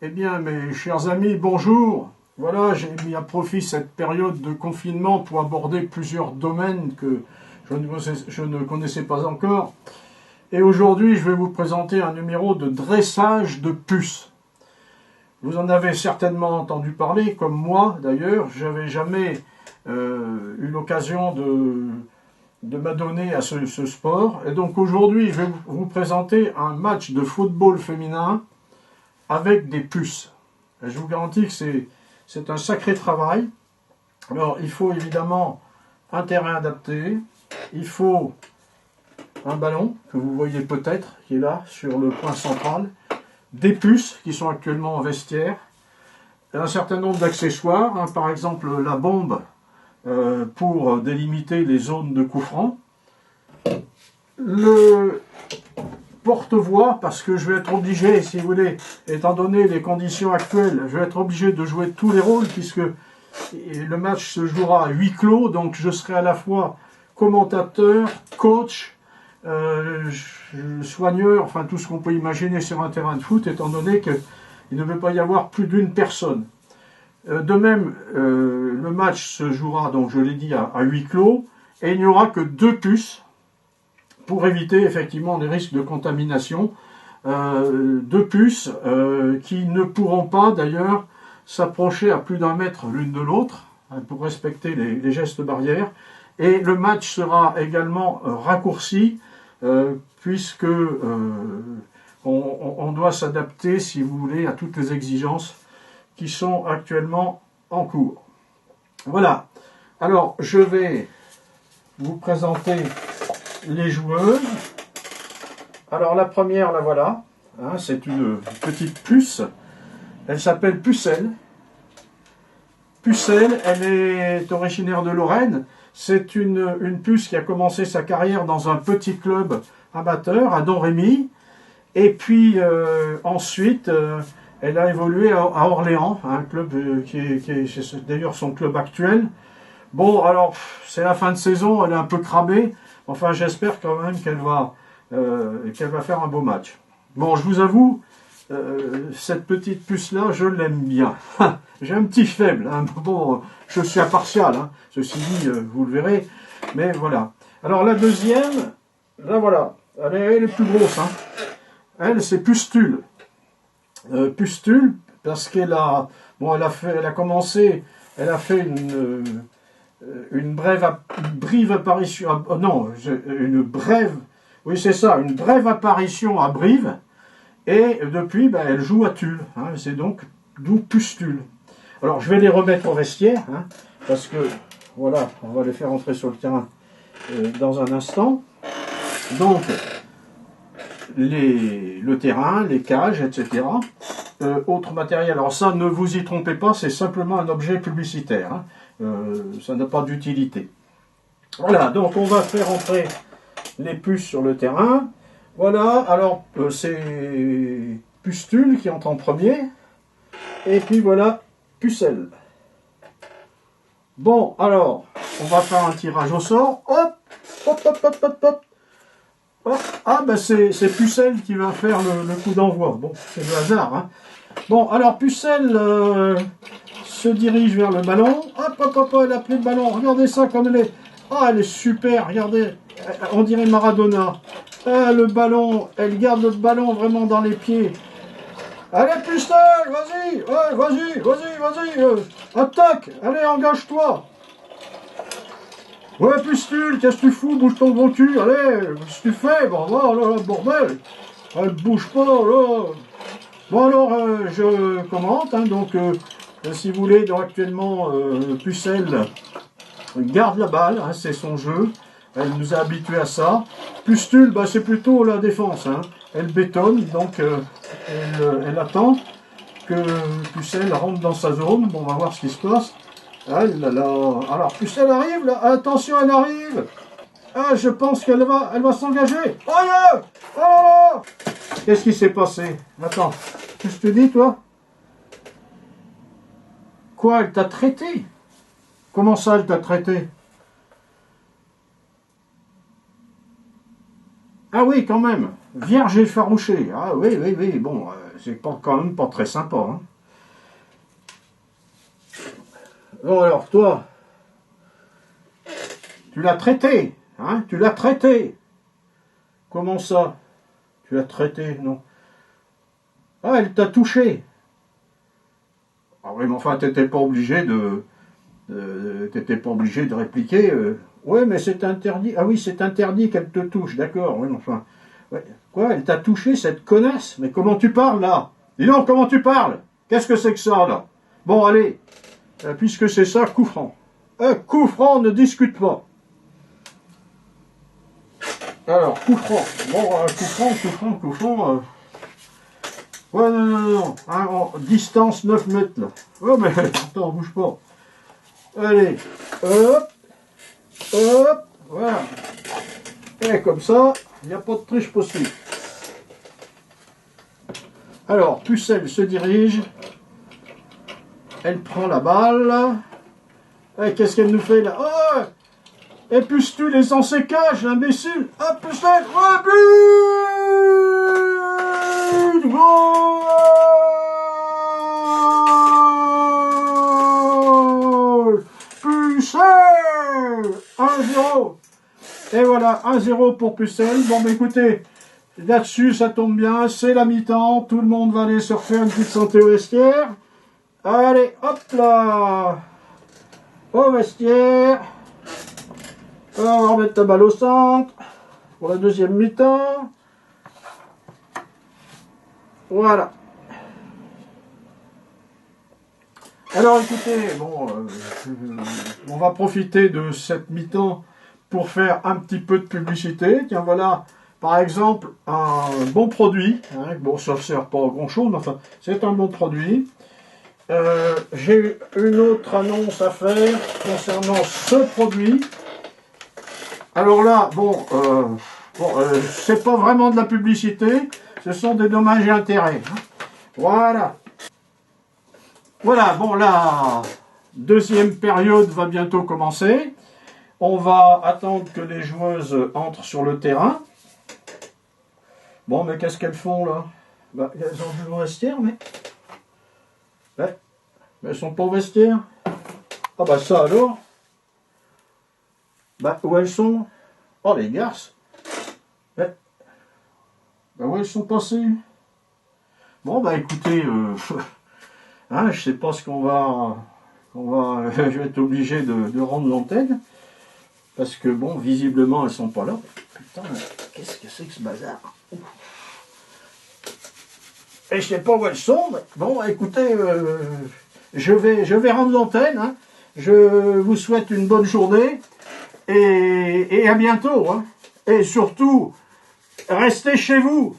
Eh bien, mes chers amis, bonjour. Voilà, j'ai mis à profit cette période de confinement pour aborder plusieurs domaines que je ne connaissais pas encore. Et aujourd'hui, je vais vous présenter un numéro de dressage de puces. Vous en avez certainement entendu parler, comme moi d'ailleurs. J'avais jamais eu l'occasion de m'adonner à ce sport. Et donc aujourd'hui, je vais vous présenter un match de football féminin avec des puces. Et je vous garantis que c'est un sacré travail. Alors, il faut évidemment un terrain adapté. Il faut un ballon, que vous voyez peut-être, qui est là, sur le point central. Des puces, qui sont actuellement en vestiaire. Un certain nombre d'accessoires, hein, par exemple la bombe pour délimiter les zones de coup franc. Le porte-voix, parce que je vais être obligé, si vous voulez, étant donné les conditions actuelles, je vais être obligé de jouer tous les rôles, puisque le match se jouera à huis clos, donc je serai à la fois commentateur, coach, soigneur, enfin tout ce qu'on peut imaginer sur un terrain de foot, étant donné qu'il ne peut pas y avoir plus d'une personne. De même, le match se jouera, donc je l'ai dit, à huis clos, et il n'y aura que 2 puces, pour éviter effectivement les risques de contamination, 2 puces qui ne pourront pas d'ailleurs s'approcher à plus d'1 mètre l'une de l'autre, hein, pour respecter les gestes barrières. Et le match sera également raccourci, puisque on doit s'adapter, si vous voulez, à toutes les exigences qui sont actuellement en cours. Voilà. Alors, je vais vous présenter les joueuses. Alors la première, la voilà, hein, c'est une petite puce, elle s'appelle Pucelle. Pucelle, elle est originaire de Lorraine, c'est une puce qui a commencé sa carrière dans un petit club amateur à Domrémy, et puis ensuite elle a évolué à Orléans, un club qui est d'ailleurs son club actuel. Bon, alors c'est la fin de saison, elle est un peu cramée. Enfin, j'espère quand même qu'elle va faire un beau match. Bon, je vous avoue, cette petite puce-là, je l'aime bien. J'ai un petit faible. Hein. Bon, je suis impartial, hein. Ceci dit, vous le verrez. Mais voilà. Alors, la deuxième, là, voilà. Elle est plus grosse. Hein. Elle, c'est Pustule. Pustule, parce qu'elle a... Bon, elle a fait une brève apparition, oui c'est ça, une brève apparition à Brive, et depuis elle joue à Tulle, hein, c'est donc d'où Pustule. Alors je vais les remettre au vestiaire, hein, parce que voilà, on va les faire entrer sur le terrain dans un instant. Donc le terrain, les cages, etc. Autre matériel, alors ça ne vous y trompez pas, c'est simplement un objet publicitaire, hein. Ça n'a pas d'utilité. Voilà, donc on va faire entrer les puces sur le terrain. Voilà, alors c'est Pustule qui entre en premier. Et puis voilà, Pucelle. Bon, alors, on va faire un tirage au sort. Hop, hop, hop, hop, hop, hop. Hop. Ah, ben c'est Pucelle qui va faire le coup d'envoi. Bon, c'est le hasard, hein. Bon, alors Pucelle se dirige vers le ballon. Hop, hop, hop, elle a pris le ballon. Regardez ça comme elle est. Ah, elle est super, regardez. On dirait Maradona. Ah, le ballon, elle garde le ballon vraiment dans les pieds. Allez, Pucelle, vas-y, ouais, vas-y, attaque, allez, engage-toi. Ouais, Pustule, qu'est-ce que tu fous, bouge ton gros cul, allez, qu'est-ce que tu fais, bon, là, bordel. Elle bouge pas, là. Bon, alors, je commente, hein, donc, si vous voulez, donc, actuellement, Pucelle garde la balle, hein, c'est son jeu, elle nous a habitués à ça. Pustule, bah, c'est plutôt la défense, hein. Elle bétonne, donc elle attend que Pucelle rentre dans sa zone. Bon, on va voir ce qui se passe. Ah là là. Alors, Pucelle arrive, là. Attention, elle arrive. Ah, je pense qu'elle va s'engager. Oh là! Oh là là! Qu'est-ce qui s'est passé? Attends, qu'est-ce que tu dis, toi? Quoi, elle t'a traité? Comment ça, elle t'a traité? Ah oui, quand même. Vierge effarouchée. Ah oui, oui, oui. Bon, c'est quand même pas très sympa. Hein. Bon, alors, toi, tu l'as traité. Hein, tu l'as traité. Comment ça? Tu l'as traité, non? Ah, elle t'a touché. Ah oui, mais enfin, t'étais pas obligé t'étais pas obligé de répliquer. Ouais, mais c'est interdit. Ah oui, c'est interdit qu'elle te touche, d'accord. Oui, enfin. Ouais. Quoi, elle t'a touché, cette connasse? Mais comment tu parles, là? Dis donc, comment tu parles? Qu'est-ce que c'est que ça, là? Bon, allez, puisque c'est ça, coup franc. Coup franc, ne discute pas. Alors, coup franc. Bon, coup franc, coup franc, coup franc. Ouais, non, non, non. Hein, distance 9 mètres, là. Oh, mais attends, bouge pas. Allez, hop, hop, voilà. Et comme ça, il n'y a pas de triche possible. Alors, Pucelle se dirige. Elle prend la balle. Et qu'est-ce qu'elle nous fait là? Oh! Et puce-tu les en sécage, l'imbécile! Ah, Pucelle! Oh, but! Goal! Pucelle! 1-0. Et voilà, 1-0 pour Pucelle. Bon, mais écoutez, là-dessus, ça tombe bien, c'est la mi-temps. Tout le monde va aller se refaire une petite santé au vestiaire. Allez, hop là! Au vestiaire. On va remettre ta balle au centre pour la deuxième mi-temps. Voilà. Alors écoutez, bon, on va profiter de cette mi-temps pour faire un petit peu de publicité. Tiens, voilà, par exemple, un bon produit. Hein, bon, ça ne sert pas à grand-chose, mais enfin, c'est un bon produit. J'ai une autre annonce à faire concernant ce produit. Alors là, bon, c'est pas vraiment de la publicité, ce sont des dommages et intérêts. Hein. Voilà. Voilà, bon, la deuxième période va bientôt commencer. On va attendre que les joueuses entrent sur le terrain. Bon, mais qu'est-ce qu'elles font là? Bah, elles ont joué au vestiaire, mais... Ouais. Mais elles sont pas au vestiaire. Ah bah ça alors. Bah, où elles sont? Oh, les garces. Ouais. Bah, où elles sont passées? Bon, bah écoutez, hein, je sais pas ce je vais être obligé de rendre l'antenne. Parce que bon, visiblement, elles sont pas là. Putain, qu'est-ce que c'est que ce bazar? Et je sais pas où elles sont. Mais bon, écoutez, je vais rendre l'antenne. Hein. Je vous souhaite une bonne journée. Et à bientôt. Hein. Et surtout, restez chez vous.